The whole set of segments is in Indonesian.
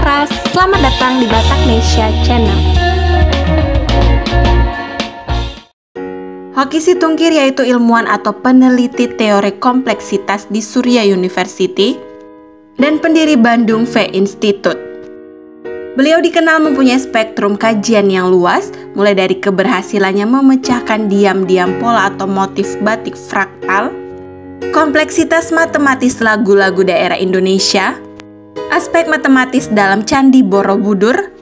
Laras, selamat datang di Bataknesia Channel. Hoki Situngkir yaitu ilmuwan atau peneliti teori kompleksitas di Surya University dan pendiri Bandung V Institute. Beliau dikenal mempunyai spektrum kajian yang luas, mulai dari keberhasilannya memecahkan diam-diam pola atau motif batik fraktal, kompleksitas matematis lagu-lagu daerah Indonesia, aspek matematis dalam Candi Borobudur,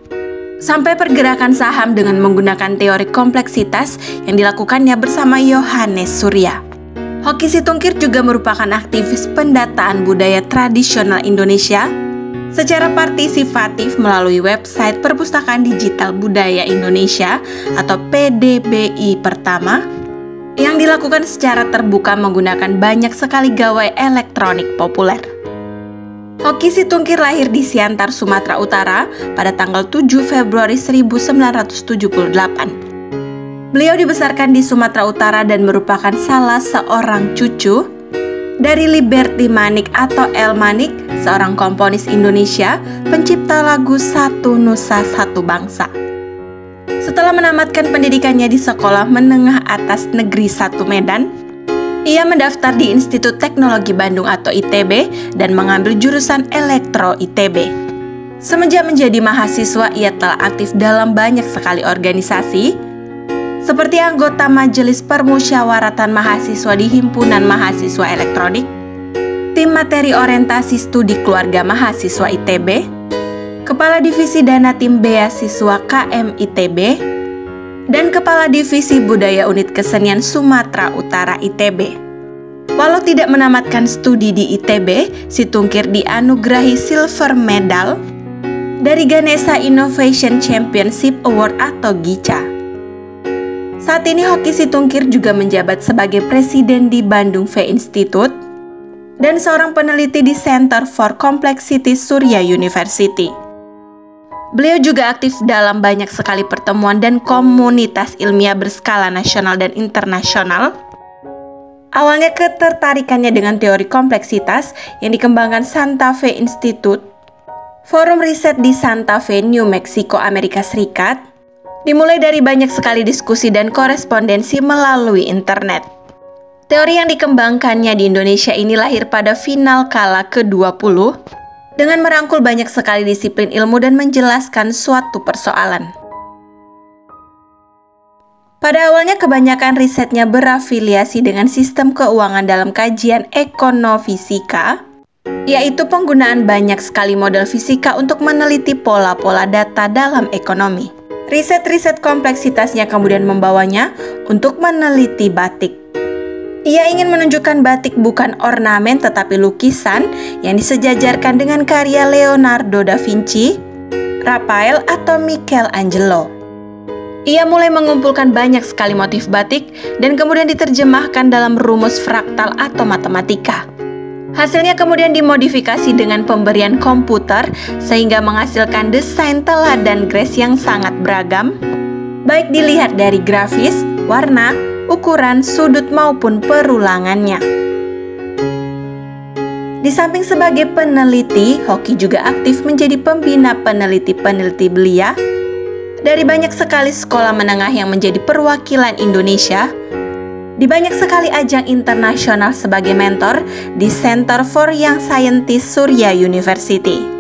sampai pergerakan saham dengan menggunakan teori kompleksitas yang dilakukannya bersama Yohanes Surya. Hoki Situngkir juga merupakan aktivis pendataan budaya tradisional Indonesia secara partisipatif melalui website Perpustakaan Digital Budaya Indonesia atau PDBI pertama yang dilakukan secara terbuka menggunakan banyak sekali gawai elektronik populer. Hoki Situngkir lahir di Siantar, Sumatera Utara pada tanggal 7 Februari 1978. Beliau dibesarkan di Sumatera Utara dan merupakan salah seorang cucu dari Liberty Manik atau El Manik, seorang komponis Indonesia, pencipta lagu Satu Nusa Satu Bangsa. Setelah menamatkan pendidikannya di Sekolah Menengah Atas Negeri 1 Medan, ia mendaftar di Institut Teknologi Bandung atau ITB dan mengambil jurusan Elektro ITB. Semenjak menjadi mahasiswa, ia telah aktif dalam banyak sekali organisasi, seperti anggota Majelis Permusyawaratan Mahasiswa di Himpunan Mahasiswa Elektronik, Tim Materi Orientasi Studi Keluarga Mahasiswa ITB, Kepala Divisi Dana Tim Beasiswa KM ITB, dan Kepala Divisi Budaya Unit Kesenian Sumatera Utara ITB. Walau tidak menamatkan studi di ITB, Situngkir dianugerahi Silver Medal dari Ganesha Innovation Championship Award atau GICA. Saat ini Hoki Situngkir juga menjabat sebagai presiden di Bandung V Institute dan seorang peneliti di Center for Complexity Surya University. Beliau juga aktif dalam banyak sekali pertemuan dan komunitas ilmiah berskala nasional dan internasional. Awalnya ketertarikannya dengan teori kompleksitas yang dikembangkan Santa Fe Institute, forum riset di Santa Fe, New Mexico, Amerika Serikat, dimulai dari banyak sekali diskusi dan korespondensi melalui internet. Teori yang dikembangkannya di Indonesia ini lahir pada final kala ke-20, dengan merangkul banyak sekali disiplin ilmu dan menjelaskan suatu persoalan. Pada awalnya kebanyakan risetnya berafiliasi dengan sistem keuangan dalam kajian ekonomifisika, yaitu penggunaan banyak sekali model fisika untuk meneliti pola-pola data dalam ekonomi. Riset-riset kompleksitasnya kemudian membawanya untuk meneliti batik. Ia ingin menunjukkan batik bukan ornamen tetapi lukisan yang disejajarkan dengan karya Leonardo da Vinci, Raphael atau Michelangelo. Ia mulai mengumpulkan banyak sekali motif batik dan kemudian diterjemahkan dalam rumus fraktal atau matematika. Hasilnya kemudian dimodifikasi dengan pemberian komputer sehingga menghasilkan desain teladan Grace yang sangat beragam, baik dilihat dari grafis, warna, ukuran, sudut maupun perulangannya. Di samping sebagai peneliti, Hoki juga aktif menjadi pembina peneliti-peneliti belia dari banyak sekali sekolah menengah yang menjadi perwakilan Indonesia di banyak sekali ajang internasional sebagai mentor di Center for Young Scientists Surya University.